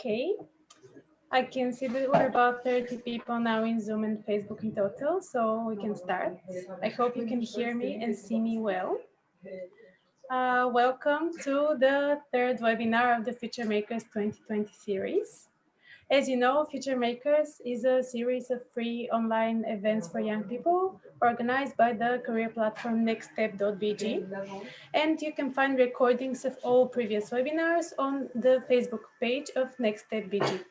Okay, I can see that we're about 30 people now in Zoom and Facebook in total, so we can start. I hope you can hear me and see me well. Welcome to the third webinar of the Future Makers 2020 series. As you know, Future Makers is a series of free online events for young people organized by the career platform nextstep.bg. And you can find recordings of all previous webinars on the Facebook page of nextstep.bg.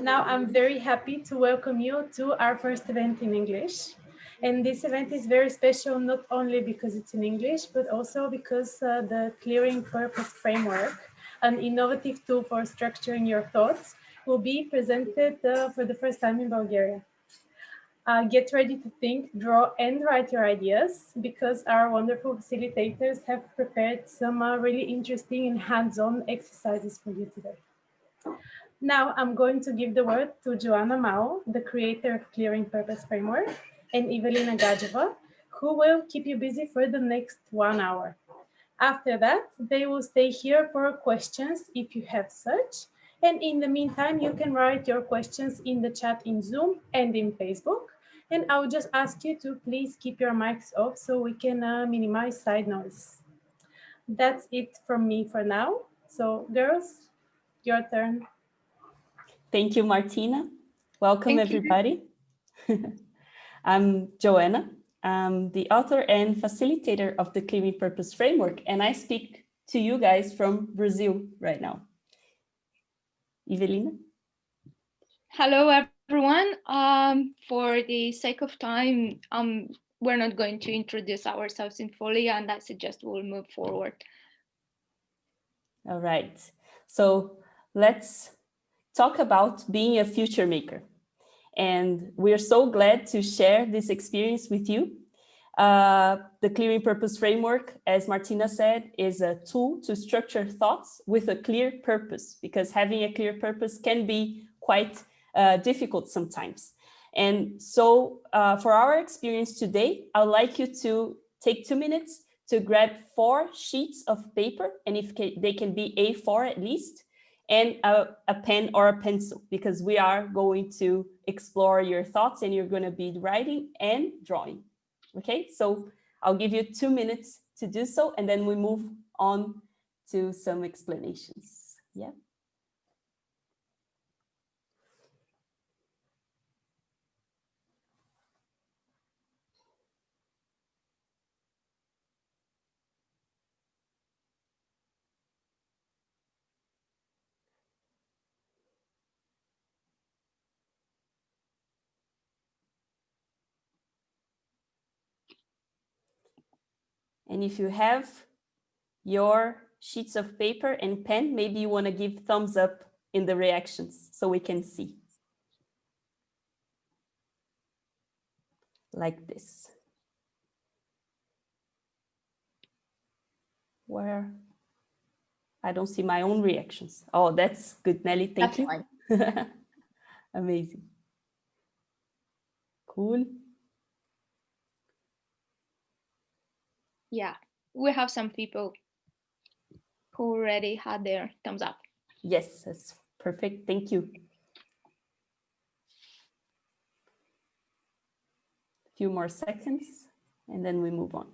Now I'm very happy to welcome you to our first event in English. And this event is very special, not only because it's in English, but also because the Clearing Purpose Framework, an innovative tool for structuring your thoughts, will be presented for the first time in Bulgaria. Get ready to think, draw, and write your ideas, because our wonderful facilitators have prepared some really interesting and hands-on exercises for you today. Now I'm going to give the word to Joana Mao, the creator of Clearing Purpose Framework, and Ivelina Gadzheva, who will keep you busy for the next 1 hour. After that, they will stay here for questions if you have such. And in the meantime, you can write your questions in the chat in Zoom and in Facebook. And I will just ask you to please keep your mics off so we can minimize side noise. That's it from me for now. So girls, your turn. Thank you, Martina. Welcome, everybody. I'm Joana. I'm the author and facilitator of the Clearing Purpose Framework, and I speak to you guys from Brazil right now. Ivelina? Hello, everyone. For the sake of time, we're not going to introduce ourselves in fully, and I suggest we'll move forward. All right. So let's talk about being a future maker. And we're so glad to share this experience with you. The Clearing Purpose Framework, as Martina said, is a tool to structure thoughts with a clear purpose, because having a clear purpose can be quite difficult sometimes. And so for our experience today, I'd like you to take 2 minutes to grab 4 sheets of paper, and if they can be A4 at least, and a pen or a pencil, because we are going to explore your thoughts and you're going to be writing and drawing. Okay, so I'll give you 2 minutes to do so, and then we move on to some explanations. Yeah. And if you have your sheets of paper and pen, maybe you want to give thumbs up in the reactions so we can see. Like this. Where I don't see my own reactions. Oh, that's good, Nelly. Thank you. Amazing. Cool. Yeah, we have some people who already had their thumbs up. Yes, that's perfect. Thank you. A few more seconds, and then we move on.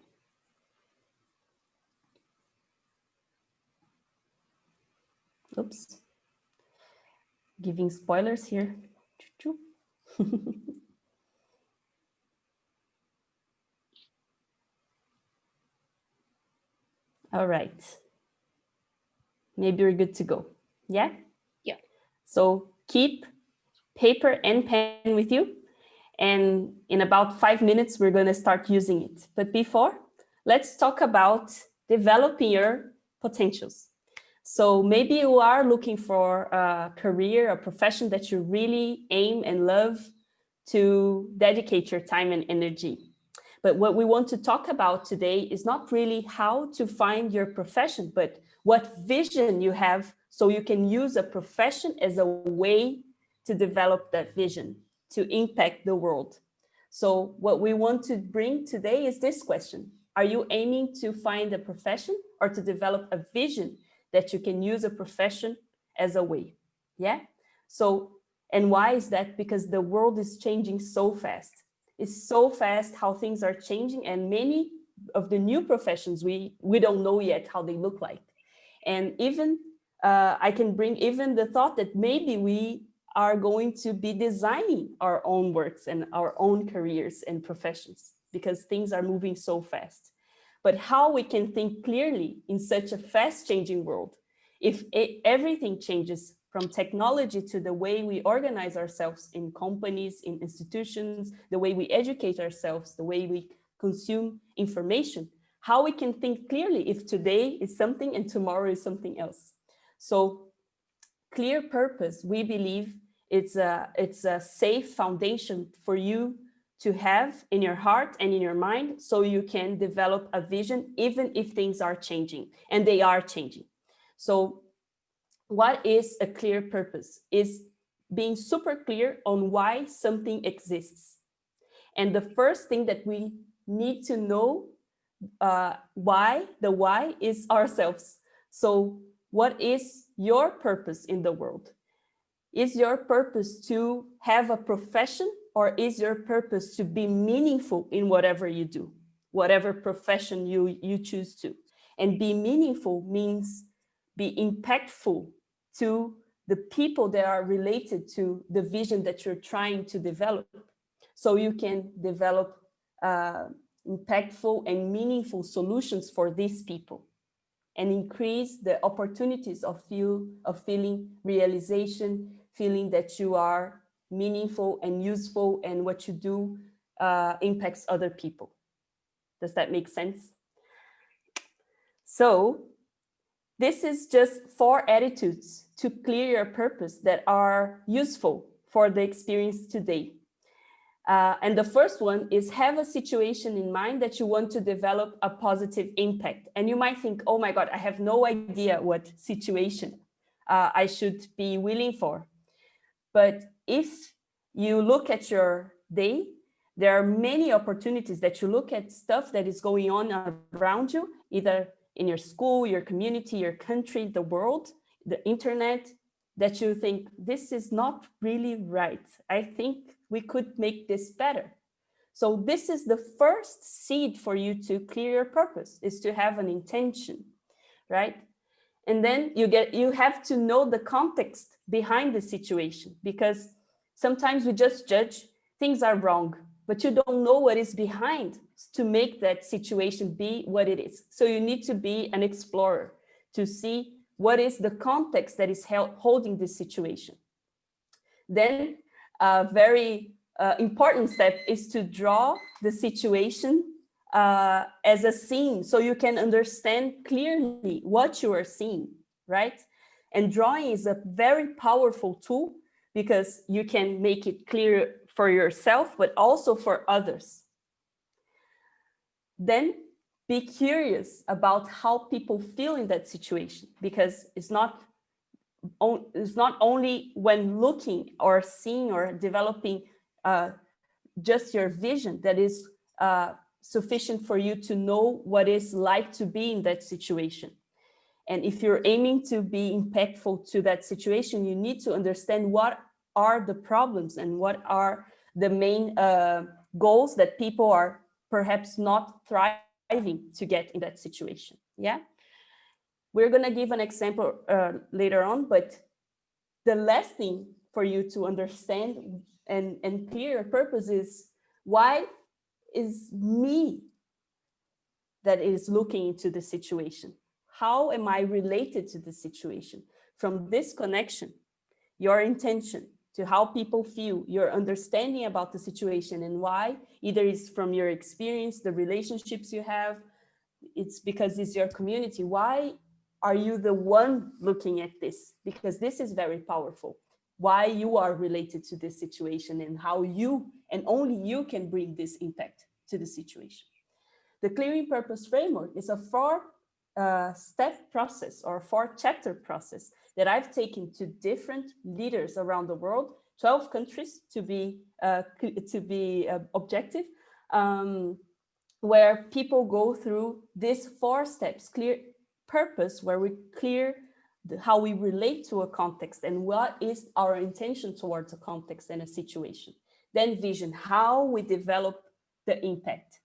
Oops. Giving spoilers here. All right. Maybe we're good to go. Yeah? Yeah. So keep paper and pen with you. And in about 5 minutes, we're going to start using it. But before, let's talk about developing your potentials. So maybe you are looking for a career, a profession that you really aim and love to dedicate your time and energy. But what we want to talk about today is not really how to find your profession, but what vision you have so you can use a profession as a way to develop that vision, to impact the world. So what we want to bring today is this question. Are you aiming to find a profession or to develop a vision that you can use a profession as a way? Yeah. So, and why is that? Because the world is changing so fast. It's so fast how things are changing, and many of the new professions we don't know yet how they look like. And even I can bring even the thought that maybe we are going to be designing our own works and our own careers and professions because things are moving so fast. But how we can think clearly in such a fast changing world, if everything changes from technology to the way we organize ourselves in companies, in institutions, the way we educate ourselves, the way we consume information, how we can think clearly if today is something and tomorrow is something else. So clear purpose, we believe it's a safe foundation for you to have in your heart and in your mind so you can develop a vision even if things are changing, and they are changing. So what is a clear purpose? Is being super clear on why something exists. And the first thing that we need to know the why is ourselves. So what is your purpose in the world? Is your purpose to have a profession, or is your purpose to be meaningful in whatever you do, whatever profession you choose to? And be meaningful means be impactful to the people that are related to the vision that you're trying to develop. So you can develop uh, impactful and meaningful solutions for these people and increase the opportunities of feeling realization, feeling that you are meaningful and useful and what you do impacts other people. Does that make sense? So this is just 4 attitudes to clear your purpose that are useful for the experience today. And the first one is have a situation in mind that you want to develop a positive impact. And you might think, oh my God, I have no idea what situation I should be willing for. But if you look at your day, there are many opportunities that you look at stuff that is going on around you, either in your school, your community, your country, the world, the internet, that you think this is not really right. I think we could make this better. So this is the first seed for you to clear your purpose, is to have an intention, right? And then you have to know the context behind the situation, because sometimes we just judge things are wrong, but you don't know what is behind to make that situation be what it is. So you need to be an explorer to see what is the context that is holding this situation. Then a very important step is to draw the situation as a scene so you can understand clearly what you are seeing, right? And drawing is a very powerful tool because you can make it clear for yourself, but also for others. Then be curious about how people feel in that situation, because it's not only when looking or seeing or developing just your vision that is sufficient for you to know what it's like to be in that situation. And if you're aiming to be impactful to that situation, you need to understand what are the problems and what are the main goals that people are perhaps not thriving to get in that situation. Yeah. We're going to give an example later on, but the last thing for you to understand and clear your purpose is, why is me that is looking into the situation? How am I related to the situation? From this connection, your intention to how people feel, your understanding about the situation and why, either is from your experience, the relationships you have, it's because it's your community. Why are you the one looking at this? Because this is very powerful. Why you are related to this situation and how you and only you can bring this impact to the situation. The clearing purpose framework is a 4-step process or 4-chapter process that I've taken to different leaders around the world, 12 countries to be objective, where people go through these 4 steps: clear purpose, where we clear how we relate to a context and what is our intention towards a context and a situation. Then vision, how we develop the impact.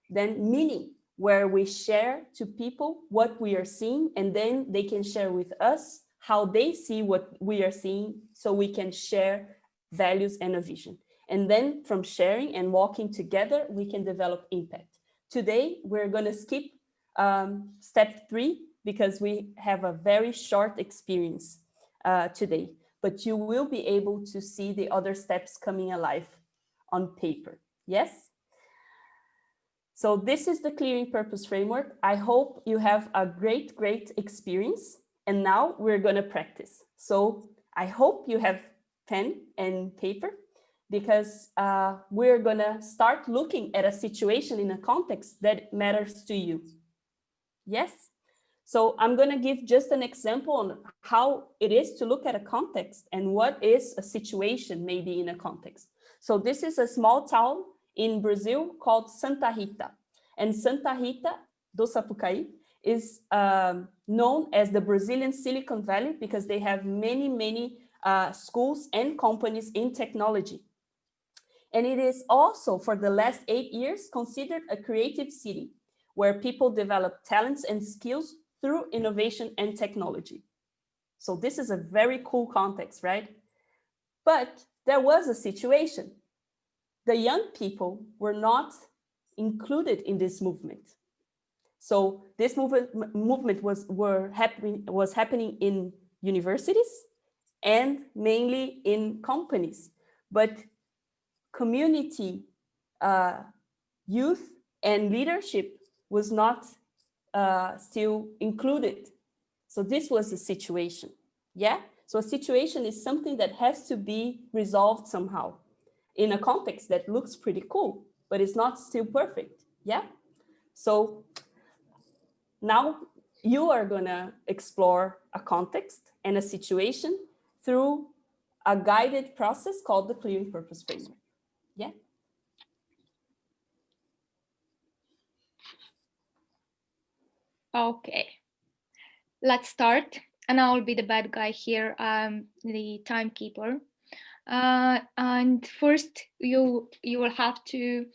Then meaning, where we share to people what we are seeing, and then they can share with us how they see what we are seeing, so we can share values and a vision. And then from sharing and walking together, we can develop impact. Today, we're going to skip step 3 because we have a very short experience today, but you will be able to see the other steps coming alive on paper. Yes? So this is the clearing purpose framework. I hope you have a great experience. And now we're going to practice. So I hope you have pen and paper, because we're going to start looking at a situation in a context that matters to you. Yes? So I'm going to give just an example on how it is to look at a context and what is a situation maybe in a context. So this is a small town in Brazil called Santa Rita. And Santa Rita do Sapucaí is known as the Brazilian Silicon Valley because they have many schools and companies in technology. And it is also, for the last 8 years, considered a creative city where people develop talents and skills through innovation and technology. So this is a very cool context, right? But there was a situation. The young people were not included in this movement. So this movement was happening in universities and mainly in companies, but community, youth, and leadership was not still included. So this was the situation. Yeah. So a situation is something that has to be resolved somehow in a context that looks pretty cool, but it's not still perfect. Yeah. So now you are going to explore a context and a situation through a guided process called the clearing purpose framework. Yeah. Okay, let's start. And I'll be the bad guy here, the timekeeper. And first, you will have to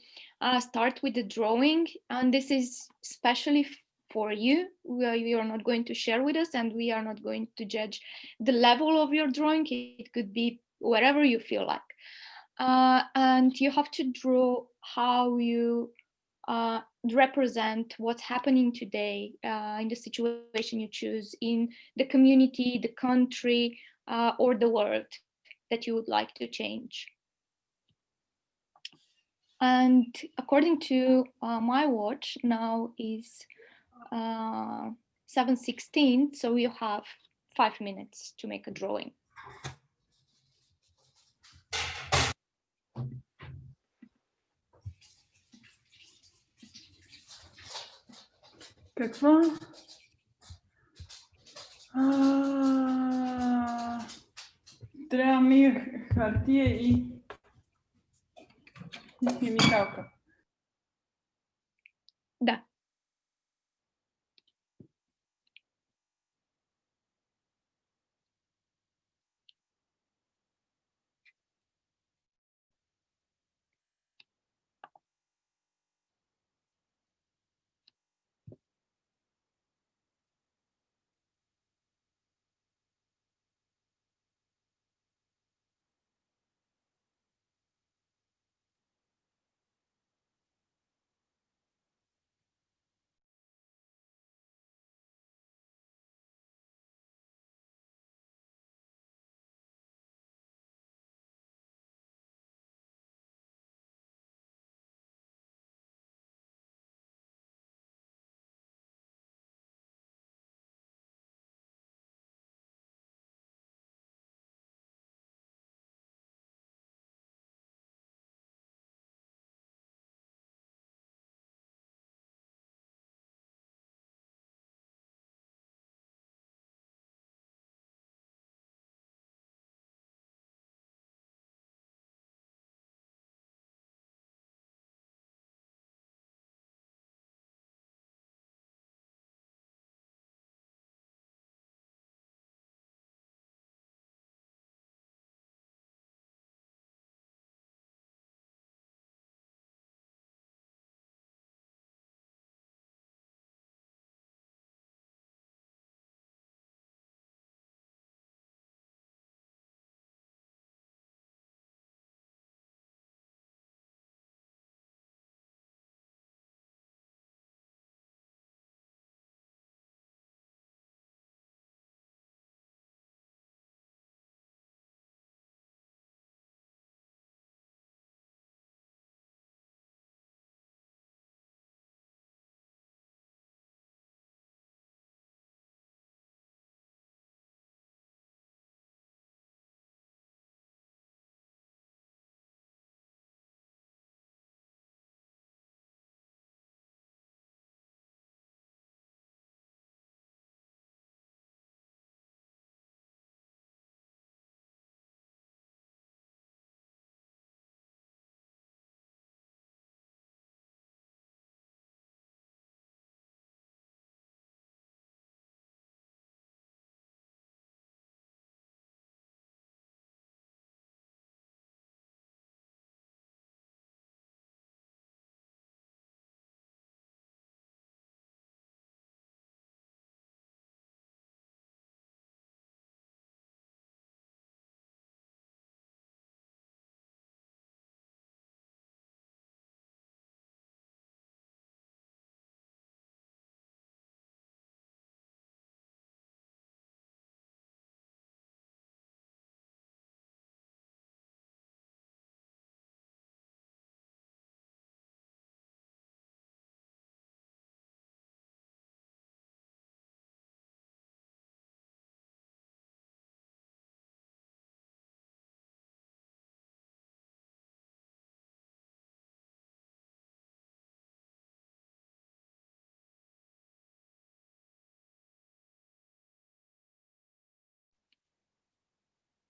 start with the drawing, and this is especially for you. You are not going to share with us, and we are not going to judge the level of your drawing. It could be whatever you feel like, and you have to draw how you represent what's happening today in the situation you choose in the community, the country, or the world that you would like to change. And according to my watch, now is 7:16, so you have 5 minutes to make a drawing. Какво? Трябва ми хартия и химикалка. Да.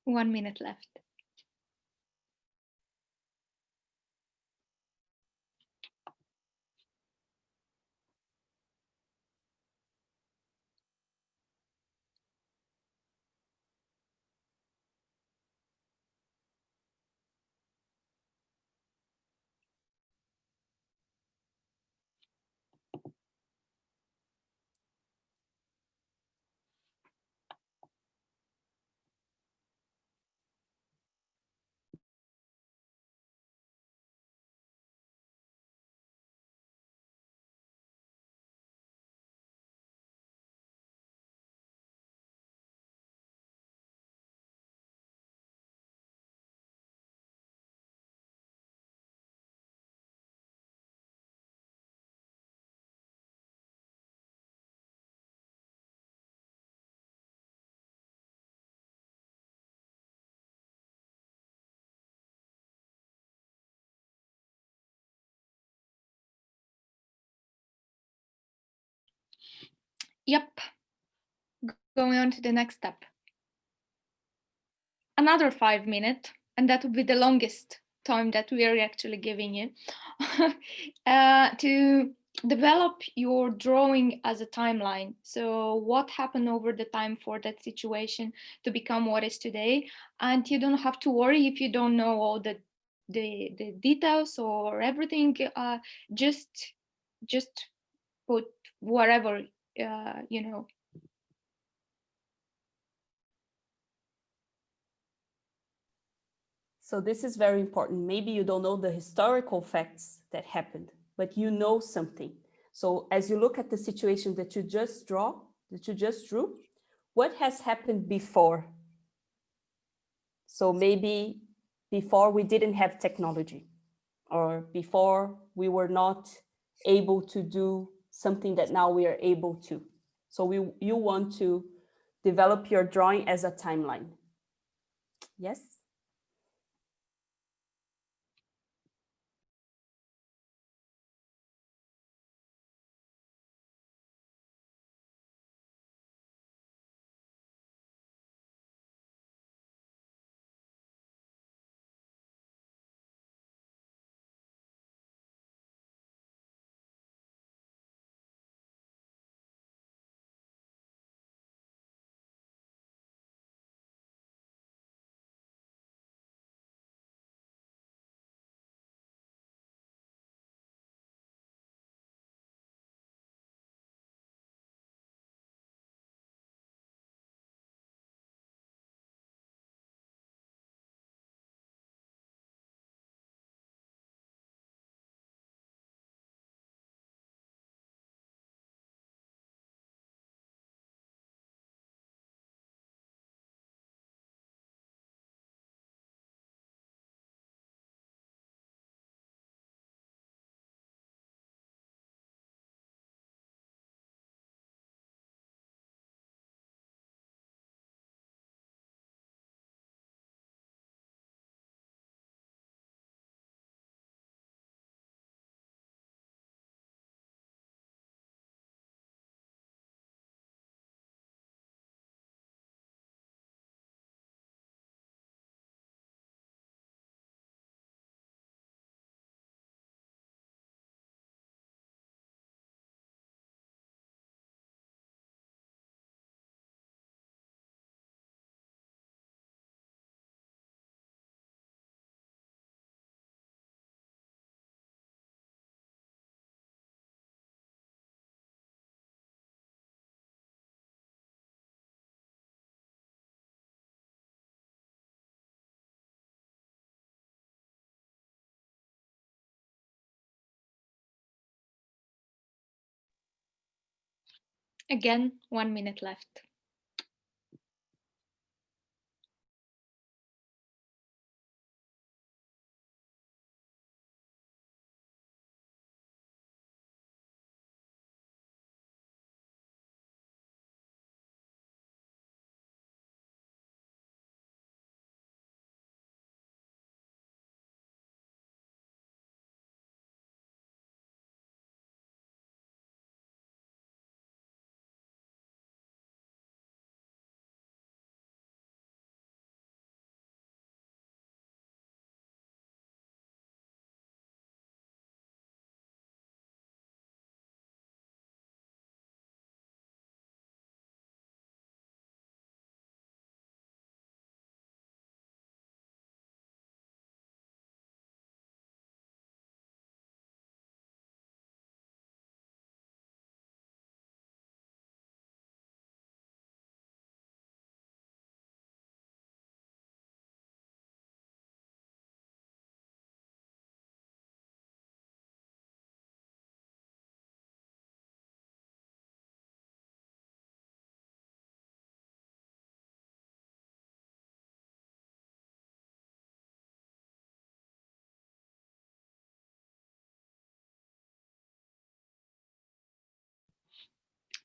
1 minute left. Yep, going on to the next step. Another 5 minutes, and that would be the longest time that we are actually giving you to develop your drawing as a timeline. So what happened over the time for that situation to become what is today, and you don't have to worry if you don't know all the details or everything. Just put whatever you know. So this is very important. Maybe you don't know the historical facts that happened, but you know something. So as you look at the situation that you just drew, what has happened before? So maybe before we didn't have technology, or before we were not able to do something that now we are able to. So you want to develop your drawing as a timeline. Yes? Again, 1 minute left.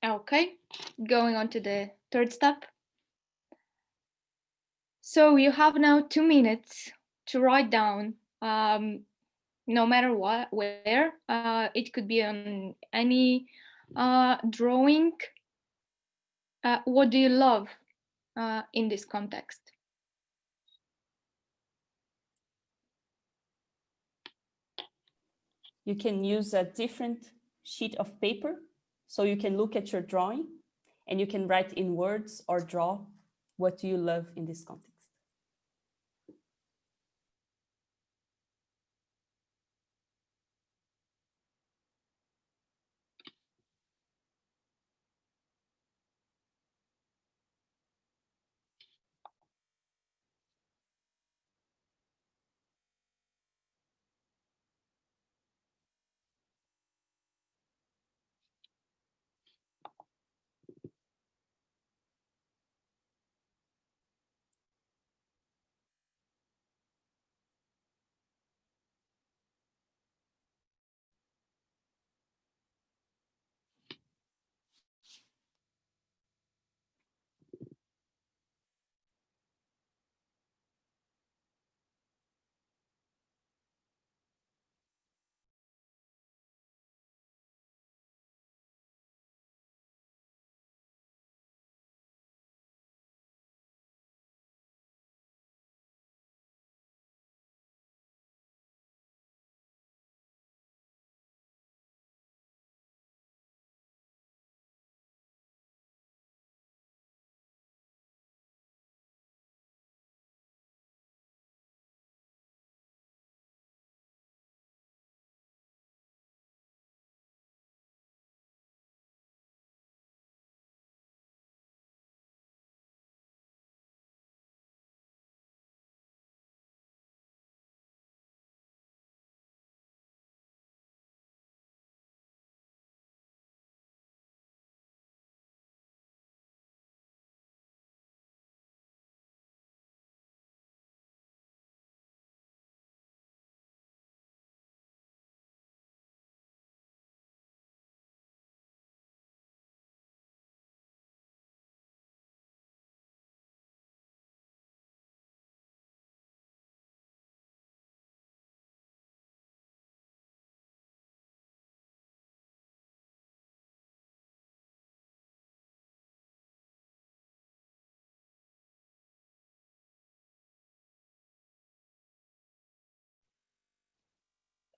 Okay, going on to the third step. So you have now 2 minutes to write down, no matter what, where. It could be on any drawing. What do you love in this context? You can use a different sheet of paper, so you can look at your drawing and you can write in words or draw what you love in this context.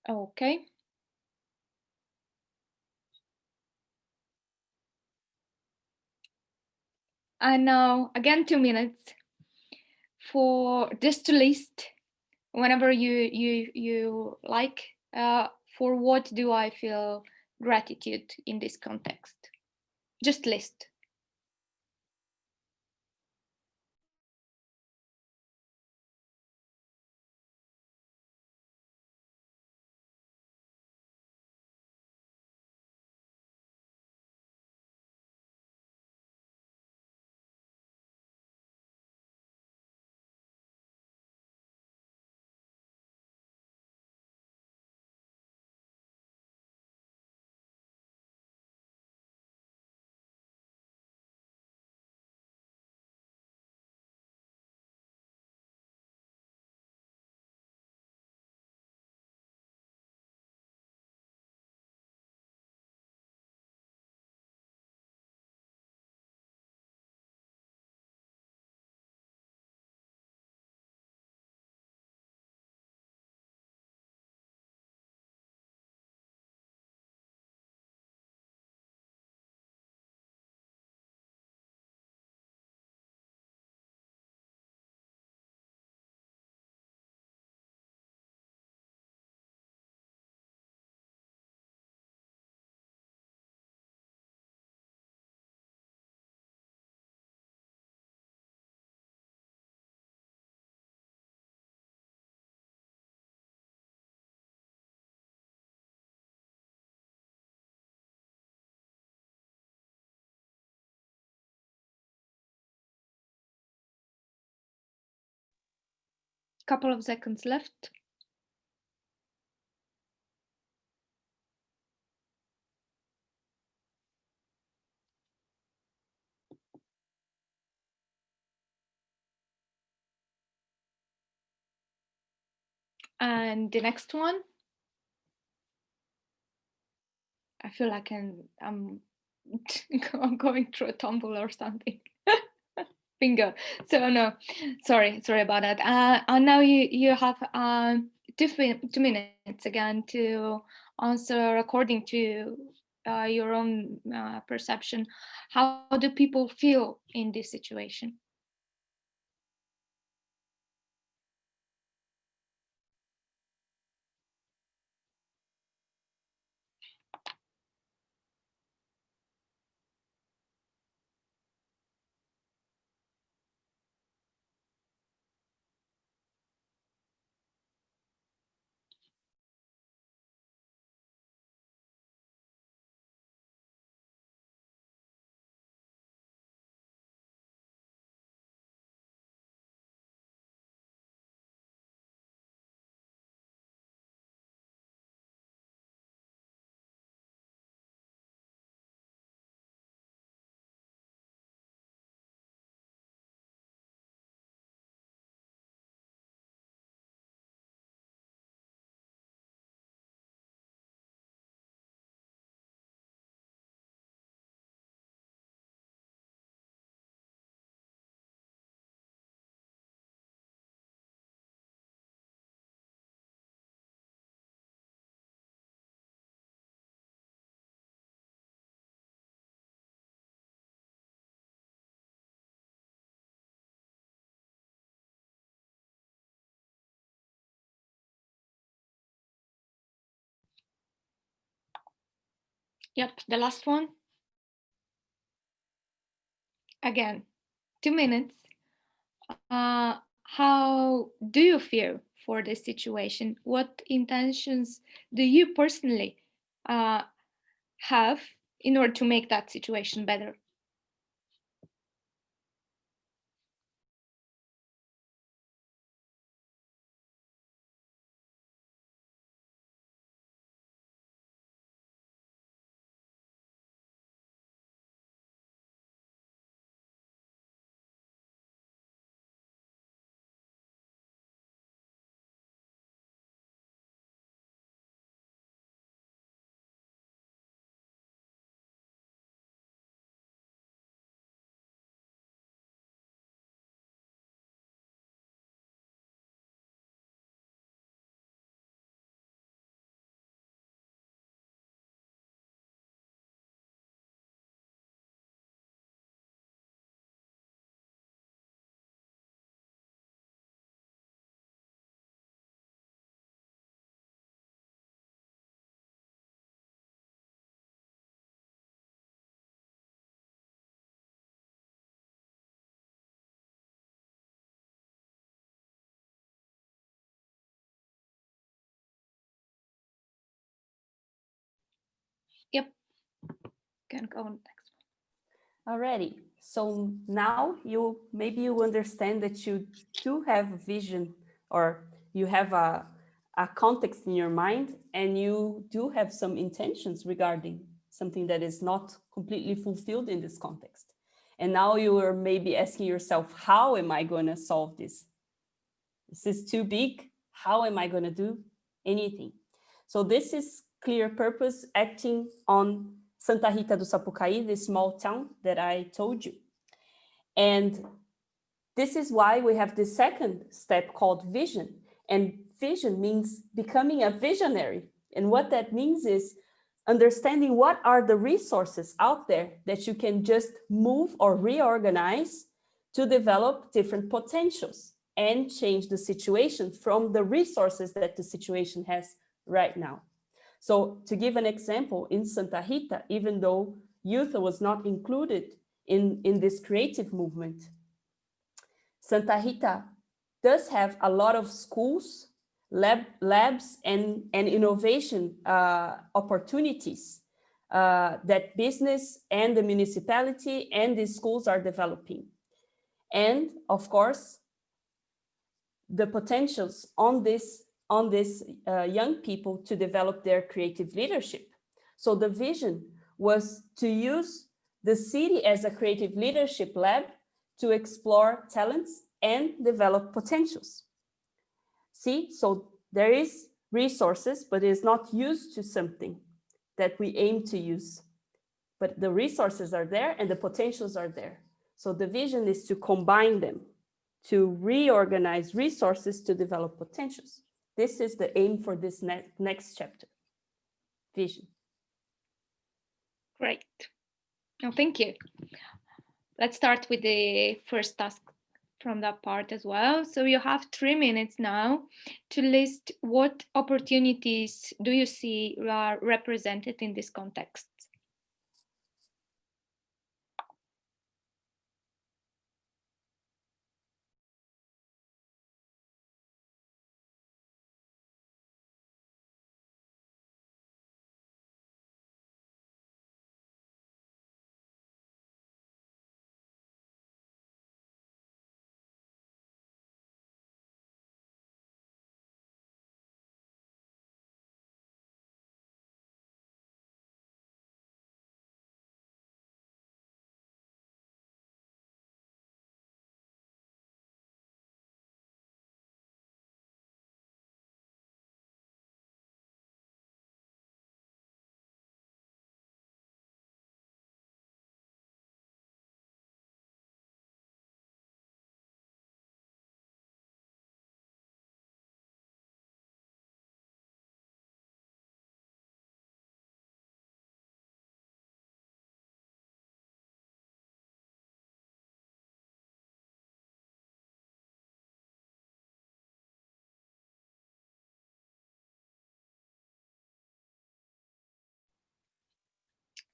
Okay. And now again 2 minutes for just to list whenever you like. For what do I feel gratitude in this context? Just list. Couple of seconds left. And the next one, I feel like I'm I'm going through a tumble or something. Bingo. So no, sorry about that. And now you have 2 minutes again to answer according to your own perception. How do people feel in this situation? Yep, the last one. Again, 2 minutes. How do you feel for this situation? What intentions do you personally uh, have in order to make that situation better? Yep, can go on next. Alrighty. So now maybe you understand that you do have a vision, or you have a context in your mind, and you do have some intentions regarding something that is not completely fulfilled in this context. And now you are maybe asking yourself, how am I going to solve this? This is too big. How am I going to do anything? So this is clear purpose acting on Santa Rita do Sapucaí, this small town that I told you. And this is why we have the second step called vision. And vision means becoming a visionary. And what that means is understanding what are the resources out there that you can just move or reorganize to develop different potentials and change the situation from the resources that the situation has right now. So to give an example, in Santa Rita, even though youth was not included in this creative movement, Santa Rita does have a lot of schools, labs, and innovation opportunities that business and the municipality and the schools are developing. And of course, the potentials on this young people to develop their creative leadership. So the vision was to use the city as a creative leadership lab to explore talents and develop potentials. See, so There is resources, but it is not used to something that we aim to use. But the resources are there and the potentials are there. So the vision is to combine them, to reorganize resources to develop potentials. This is the aim for this next chapter, vision. Great. Oh, thank you. Let's start with the first task from that part as well. So you have 3 minutes now to list what opportunities do you see are represented in this context.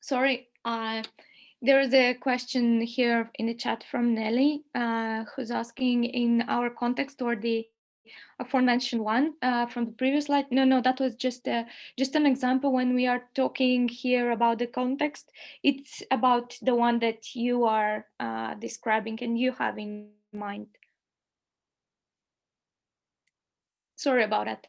Sorry, there is a question here in the chat from Nelly, who's asking in our context or the aforementioned one from the previous slide. No, that was just an example when we are talking here about the context. It's about the one that you are describing and you have in mind. Sorry about that.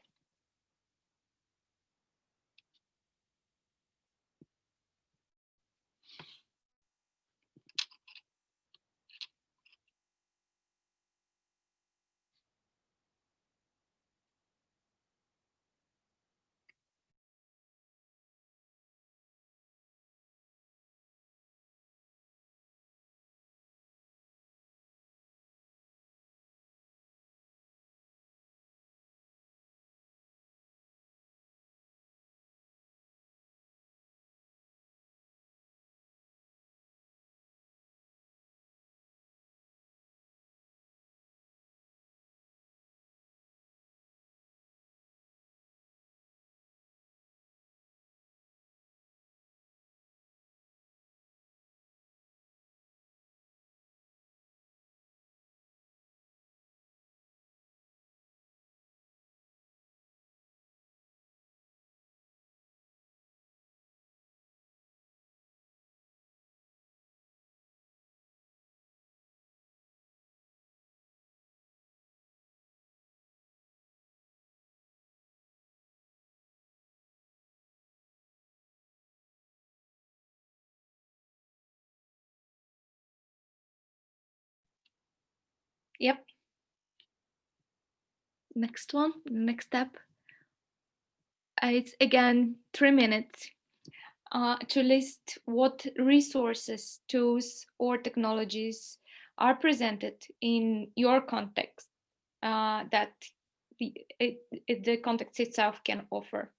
Yep. Next one, next step. It's again 3 minutes to list what resources, tools, or technologies are presented in your context that the context itself can offer.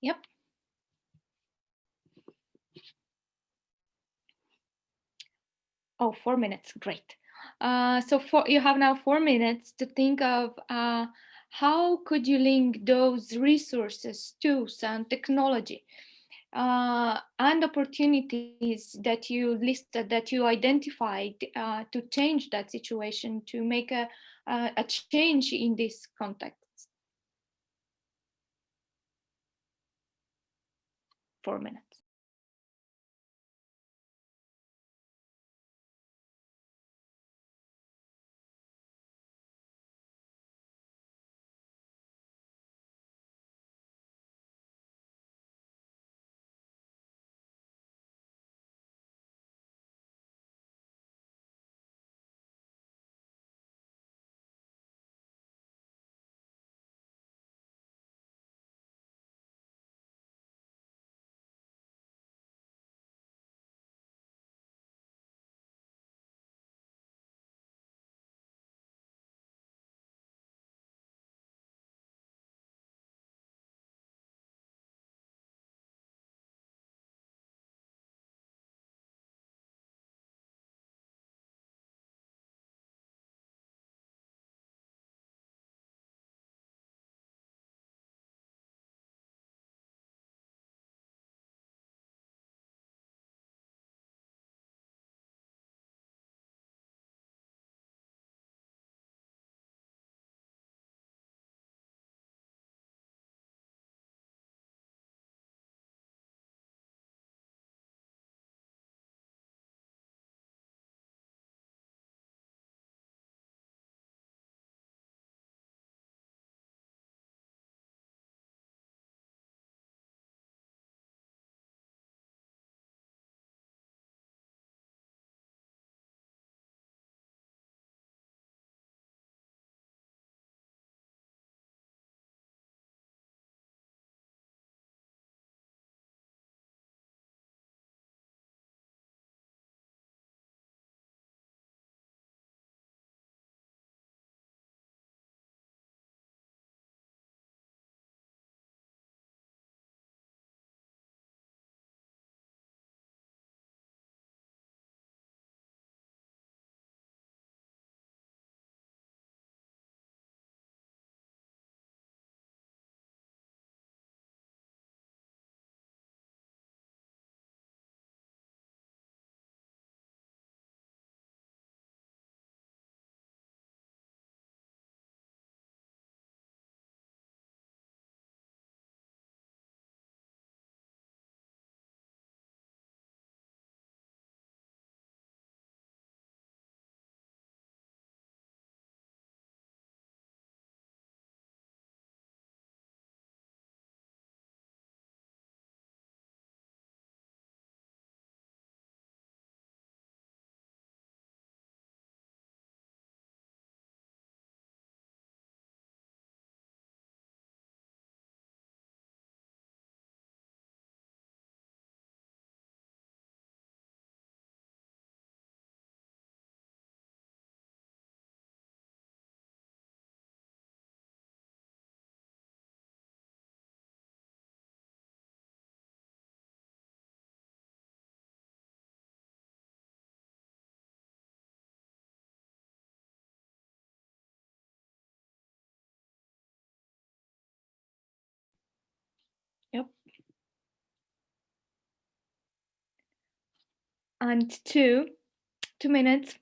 Yep. Oh, 4 minutes. Great. You have now 4 minutes to think of how could you link those resources, tools, and technology and opportunities that you listed, that you identified to change that situation, to make a change in this context. 4 minutes. Yep. And 2 minutes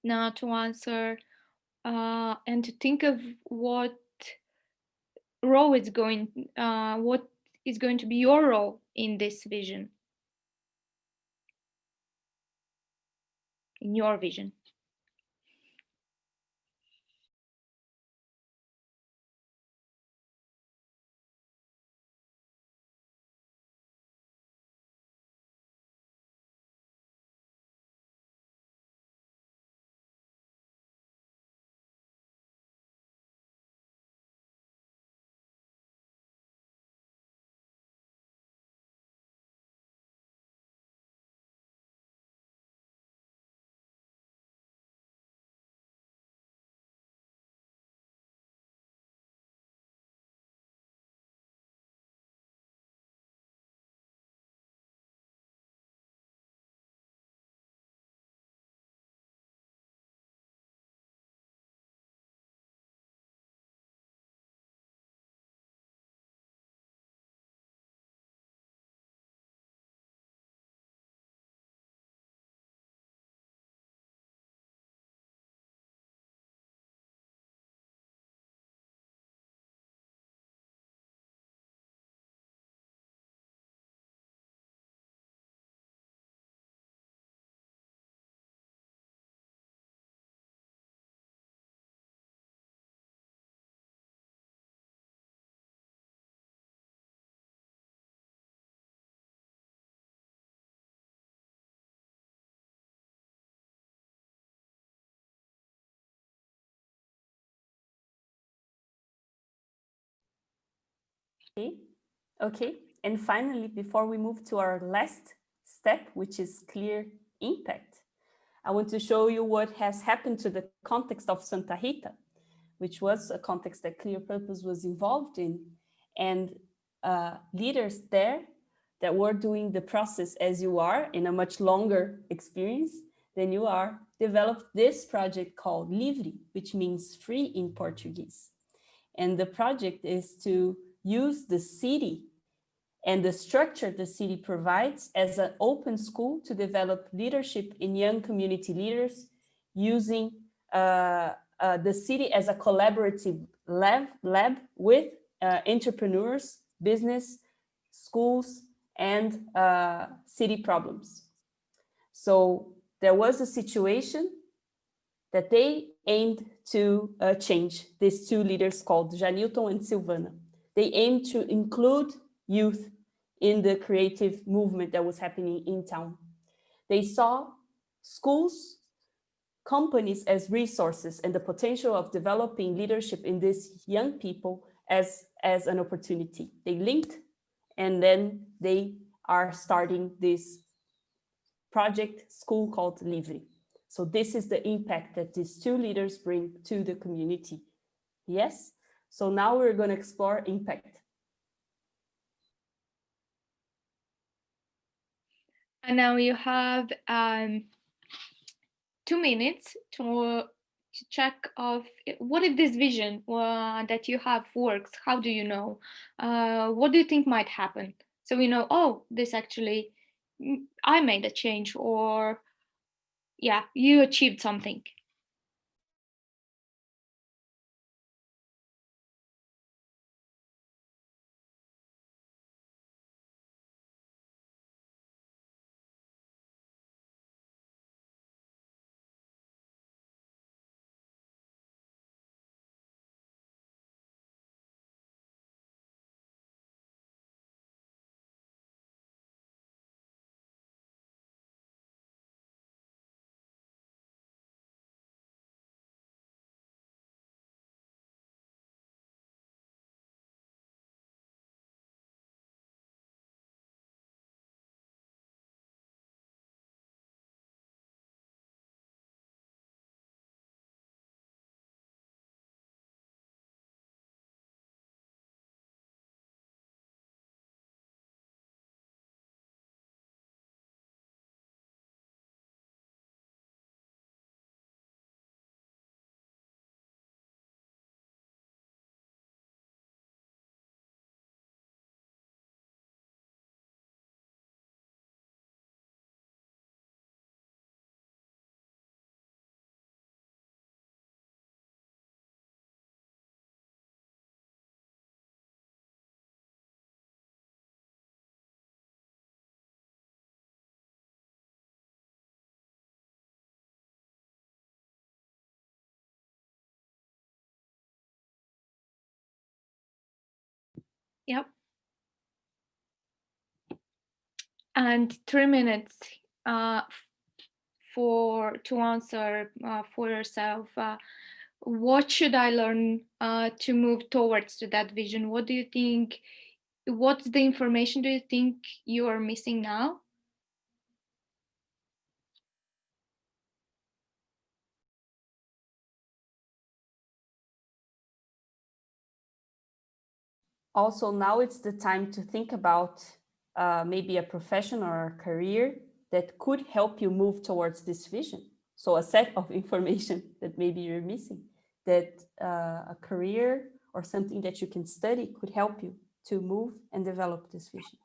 now to answer and to think of what what is going to be your role in this vision, in your vision. Okay. Okay. And finally, before we move to our last step, which is clear impact, I want to show you what has happened to the context of Santa Rita, which was a context that Clear Purpose was involved in, and leaders there that were doing the process as you are in a much longer experience than you are, developed this project called Livre, which means free in Portuguese. And the project is to use the city and the structure the city provides as an open school to develop leadership in young community leaders using the city as a collaborative lab with entrepreneurs, business, schools, and city problems. So there was a situation that they aimed to change, these two leaders called Janilton and Silvana. They aimed to include youth in the creative movement that was happening in town. They saw schools, companies as resources and the potential of developing leadership in these young people as an opportunity. They linked, and then they are starting this project school called Livre. So this is the impact that these two leaders bring to the community. Yes? So now we're going to explore impact. And now you have 2 minutes to check of what if this vision that you have works. How do you know? What do you think might happen? So we know, oh, this actually, I made a change, or yeah, you achieved something. Yep. And 3 minutes for to answer for yourself. What should I learn to move towards to that vision? What do you think? What's the information do you think you are missing now? Also, now it's the time to think about maybe a profession or a career that could help you move towards this vision. So a set of information that maybe you're missing, that a career or something that you can study could help you to move and develop this vision.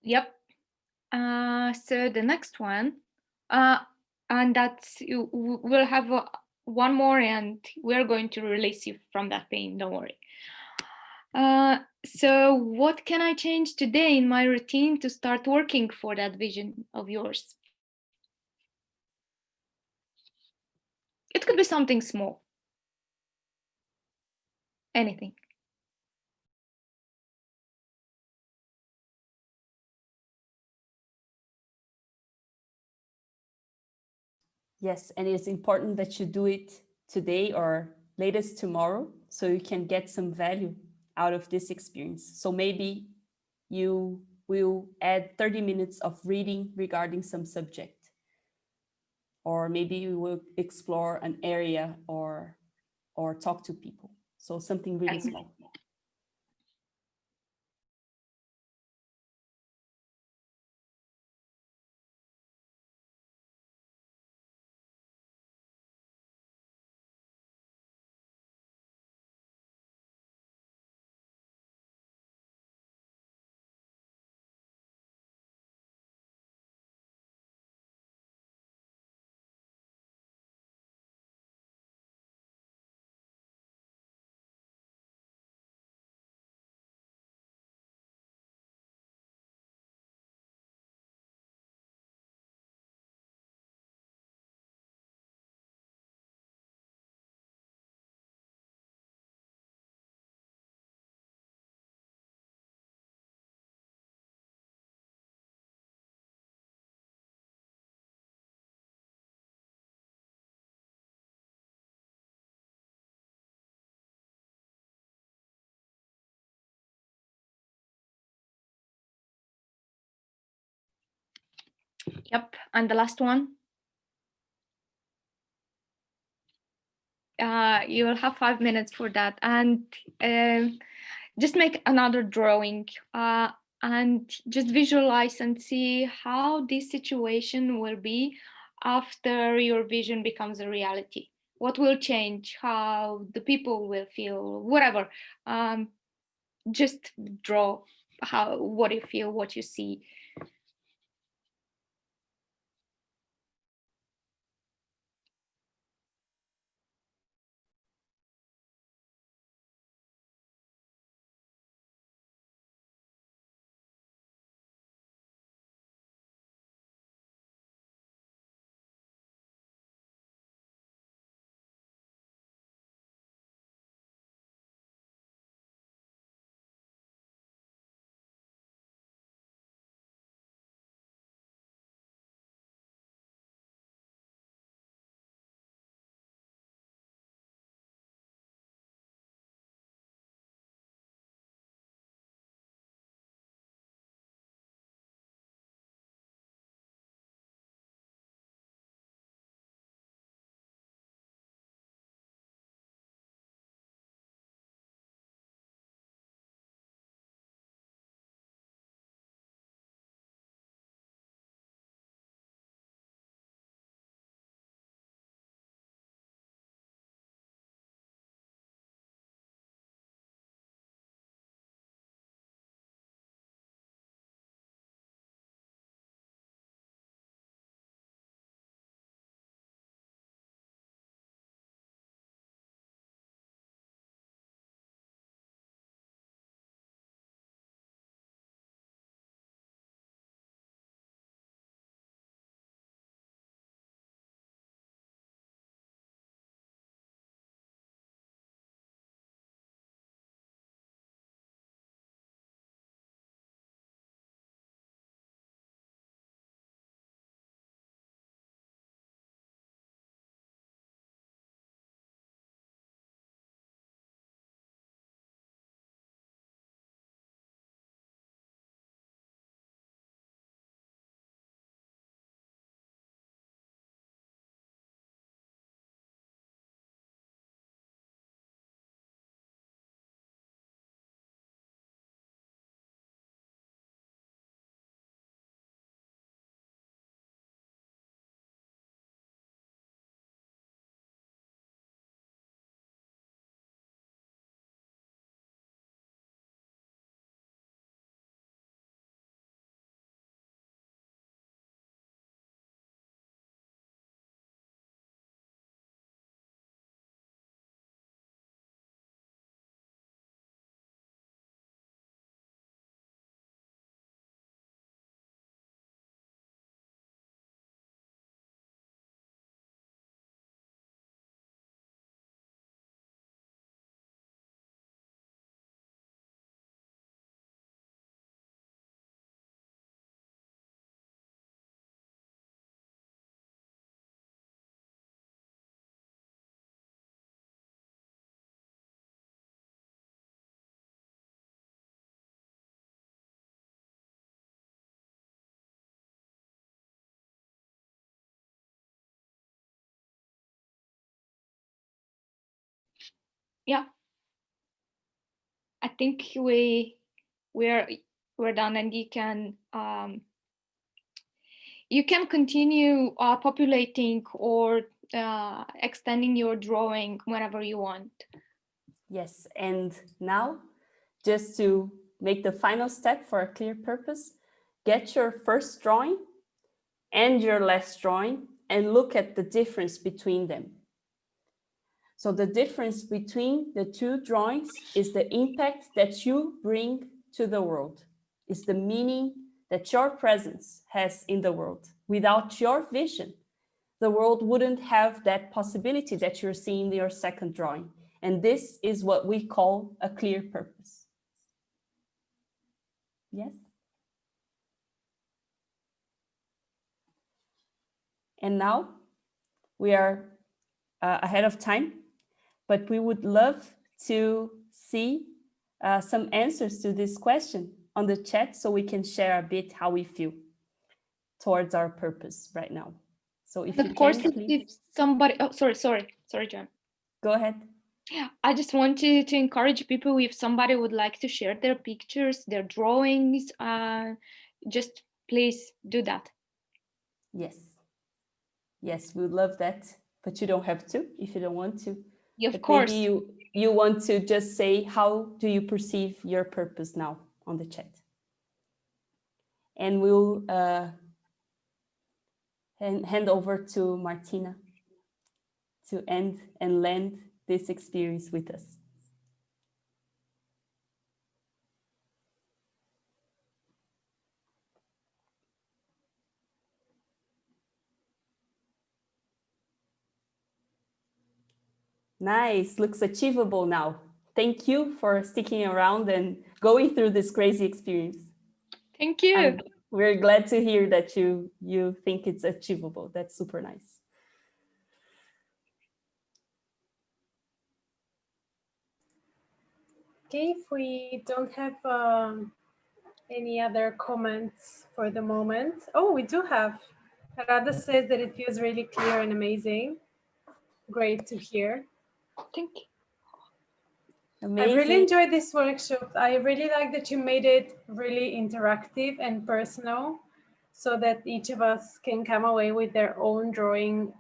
Yep. So the next one, uh, and we'll have one more, and we're going to release you from that pain. Don't worry. So what can I change today in my routine to start working for that vision of yours? It could be something small, anything. Yes, and it's important that you do it today or latest tomorrow so you can get some value out of this experience. So maybe you will add 30 minutes of reading regarding some subject, or maybe you will explore an area or talk to people. So something really Yes. small. Yep. And the last one, you will have 5 minutes for that, and just make another drawing, and just visualize and see how this situation will be after your vision becomes a reality. What will change, how the people will feel, whatever. um, just draw how, what you feel, what you see. yeah, I think we're done, and you can continue populating or extending your drawing whenever you want. Yes, and now, just to make the final step for a clear purpose, get your first drawing and your last drawing and look at the difference between them. So the difference between the two drawings is the impact that you bring to the world, is the meaning that your presence has in the world. Without your vision, the world wouldn't have that possibility that you're seeing in your second drawing. And this is what we call a clear purpose. Yes? And now we are ahead of time, but we would love to see some answers to this question on the chat so we can share a bit how we feel towards our purpose right now. So if you Of course, can, please. if somebody, oh, sorry, John. Go ahead. I just wanted to encourage people, if somebody would like to share their pictures, their drawings, just please do that. Yes. Yes, we would love that, but you don't have to if you don't want to. Yeah, of But course. maybe you want to just say, how do you perceive your purpose now on the chat? And we'll hand over to Martina to end and land this experience with us. Nice, looks achievable now. Thank you for sticking around and going through this crazy experience. Thank you. We're glad to hear that you think it's achievable. That's super nice. Okay, if we don't have any other comments for the moment. Oh, we do have. Rada says that it feels really clear and amazing. Great to hear. Thank you. Amazing. I really enjoyed this workshop. I really like that you made it really interactive and personal so that each of us can come away with their own drawing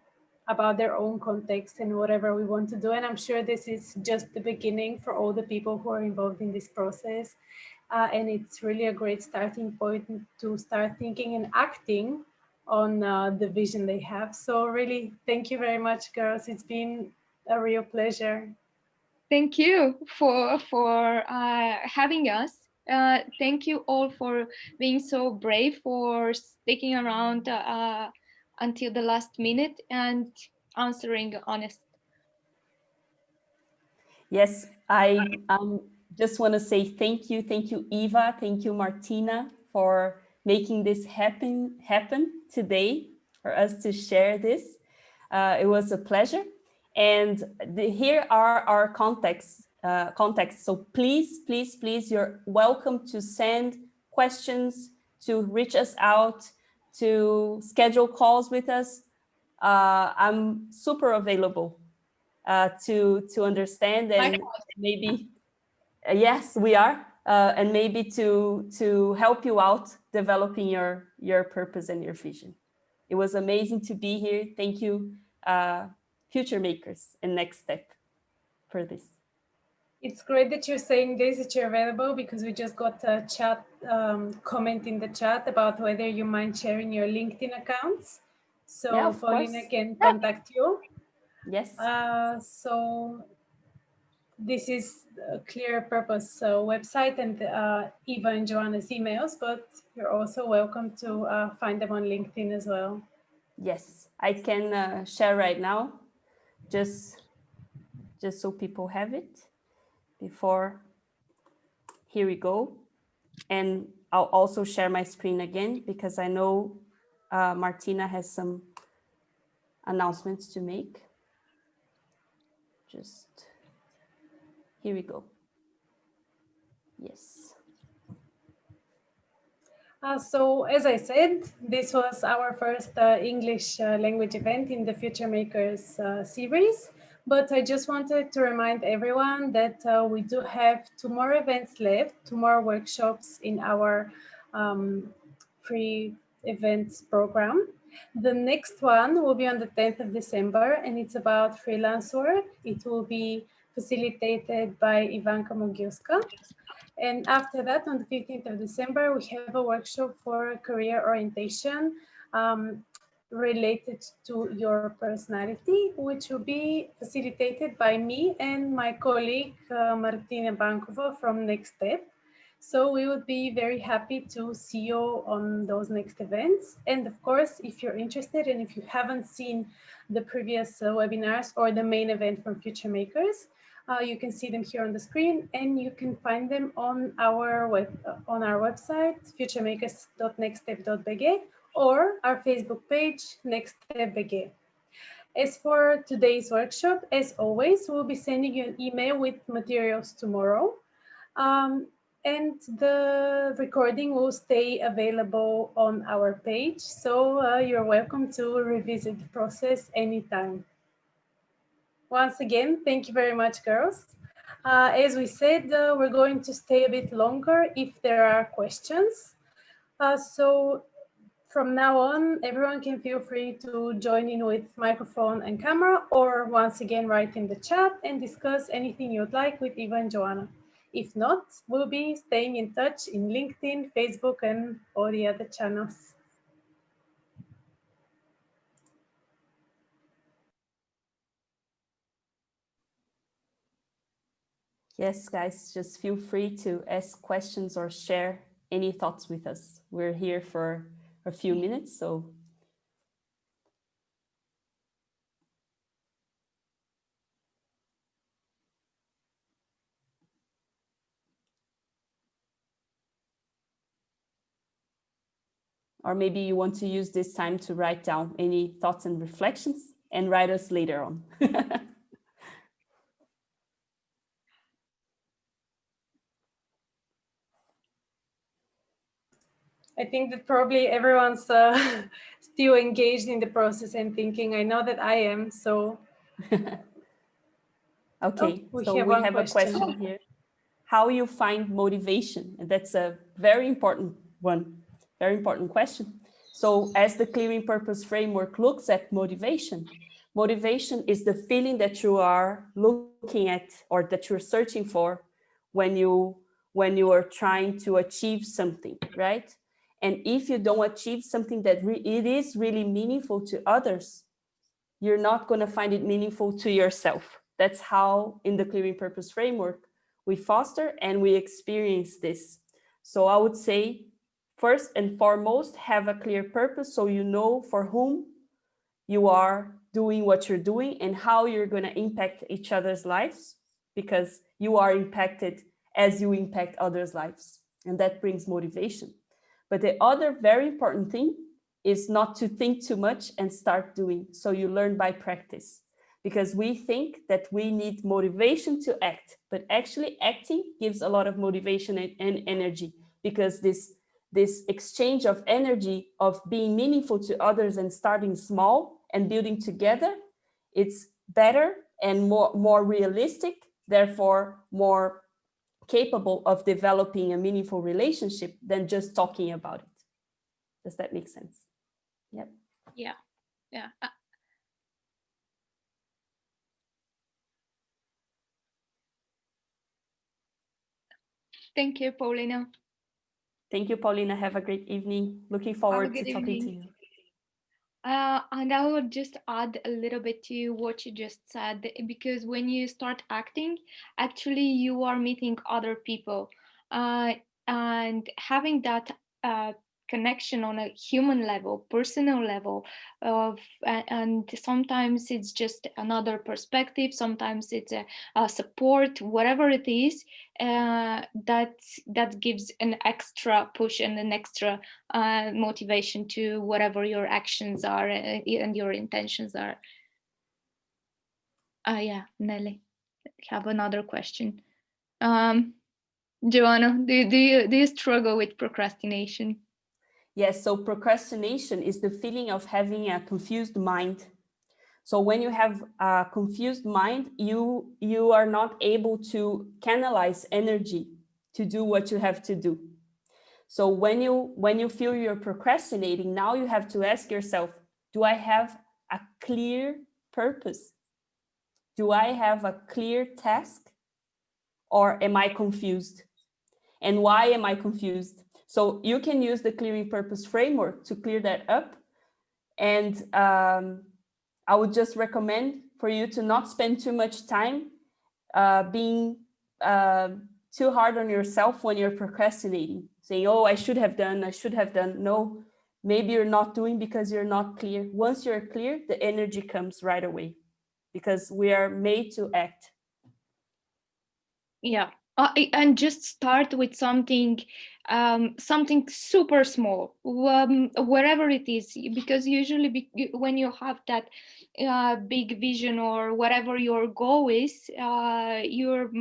about their own context and whatever we want to do. And I'm sure this is just the beginning for all the people who are involved in this process. And it's really a great starting point to start thinking and acting on the vision they have. So really, thank you very much, girls. It's been a real pleasure. Thank you for having us. Thank you all for being so brave, for sticking around until the last minute and answering honest. Yes, I just want to say thank you, Eva, thank you, Martina, for making this happen today for us to share this. It was a pleasure, and here are our contacts. So please, you're welcome to send questions, to reach us out, to schedule calls with us. I'm super available to understand, and maybe yes, we are, and maybe to help you out developing your purpose and your vision. It was amazing to be here. Thank you, Future Makers and Next Step, for this. It's great that you're saying this, that you're available, because we just got a chat comment in the chat about whether you mind sharing your LinkedIn accounts. So Yeah, of Paulina course. can contact you. Yes. So this is a Clear Purpose website and Eva and Joanna's emails, but you're also welcome to find them on LinkedIn as well. Yes, I can share right now, just so people have it before. Here we go. And I'll also share my screen again, because I know Martina has some announcements to make. Just here we go. Yes. So as I said, this was our first English language event in the Future Makers series. But I just wanted to remind everyone that we do have 2 more events left, 2 more workshops in our pre-events program. The next one will be on the 10th of December, and it's about freelance work. It will be facilitated by Ivanka Mogiuska. And after that, on the 15th of December, we have a workshop for career orientation related to your personality, which will be facilitated by me and my colleague, Martina Bankova from Next Step. So we would be very happy to see you on those next events. And of course, if you're interested and if you haven't seen the previous webinars or the main event from Future Makers, you can see them here on the screen, and you can find them on our website, futuremakers.nextstep.bg, or our Facebook page, Next Step BG. As for today's workshop, as always, we'll be sending you an email with materials tomorrow. And the recording will stay available on our page, so you're welcome to revisit the process anytime. Once again, thank you very much, girls. As we said, we're going to stay a bit longer if there are questions. So from now on, everyone can feel free to join in with microphone and camera, or once again, write in the chat and discuss anything you'd like with Eva and Joanna. If not, we'll be staying in touch in LinkedIn, Facebook, and all the other channels. Yes, guys, just feel free to ask questions or share any thoughts with us. We're here for a few minutes, so or maybe you want to use this time to write down any thoughts and reflections and write us later on. I think that probably everyone's still engaged in the process and thinking, I know that I am, so. Okay, we so have we one have a question here. How you find motivation? And that's a very important one, very important question. So as the Clearing Purpose framework looks at motivation, motivation is the feeling that you are looking at or that you're searching for when you are trying to achieve something, right? And if you don't achieve something that it is really meaningful to others, you're not going to find it meaningful to yourself. That's how in the Clearing Purpose framework, we foster and we experience this. So I would say, first and foremost, have a clear purpose so you know for whom you are doing what you're doing and how you're going to impact each other's lives, because you are impacted as you impact others' lives. And that brings motivation. But the other very important thing is not to think too much and start doing. So you learn by practice, because we think that we need motivation to act, but actually acting gives a lot of motivation and energy, because this exchange of energy of being meaningful to others and starting small and building together, it's better and more realistic, therefore more capable of developing a meaningful relationship than just talking about it. Does that make sense? Yep. Yeah. Yeah. Thank you, Paulina. Thank you, Paulina. Have a great evening. Looking forward to talking to you. And I would just add a little bit to what you just said, because when you start acting, actually you are meeting other people, and having that connection on a human level, personal level, and sometimes it's just another perspective, sometimes it's a support, whatever it is, that gives an extra push and an extra motivation to whatever your actions are and your intentions are. Yeah, Nelly, have another question. Joanna, do you struggle with procrastination? Yes, so procrastination is the feeling of having a confused mind. So when you have a confused mind, you are not able to canalize energy to do what you have to do. So when you feel you're procrastinating, now you have to ask yourself, do I have a clear purpose? Do I have a clear task? Or am I confused? And why am I confused? So you can use the clearing purpose framework to clear that up. And I would just recommend for you to not spend too much time being too hard on yourself when you're procrastinating, saying, oh, I should have done. No, maybe you're not doing because you're not clear. Once you're clear, the energy comes right away because we are made to act. Yeah. And just start with something something super small, wherever it is, because usually when you have that big vision or whatever your goal is, you're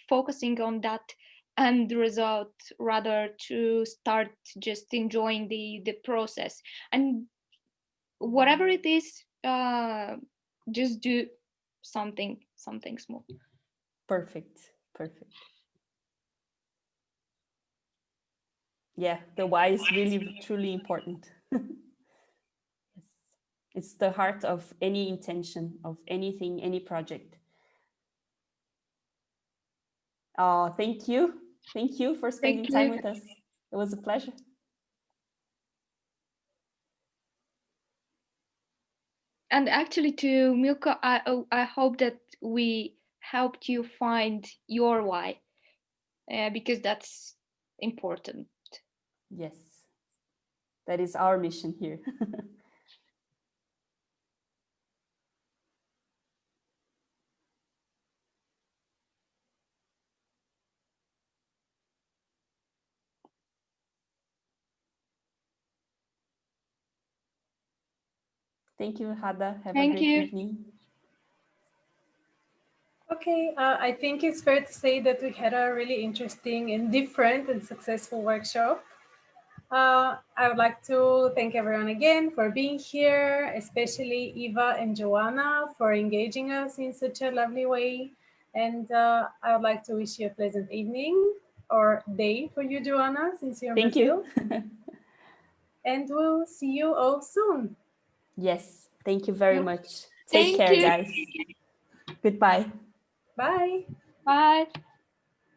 focusing on that end result rather to start just enjoying the process. And whatever it is, just do something small. Perfect. Yeah, the why is really, truly important. Yes. It's the heart of any intention, of anything, any project. Oh, thank you. Thank you for spending Thank time you. with us. It was a pleasure. And actually, to Milka, I hope that we helped you find your why, because that's important. Yes, that is our mission here. Thank you, Hada. Have a Thank great you. evening. Okay, I think it's fair to say that we had a really interesting and different and successful workshop. I would like to thank everyone again for being here, especially Eva and Joanna for engaging us in such a lovely way. And I would like to wish you a pleasant evening or day for you, Joanna, since you're in Thank Brazil. you. And we'll see you all soon. Yes, thank you very much. Take Thank care, you. guys. Goodbye. Bye. Bye.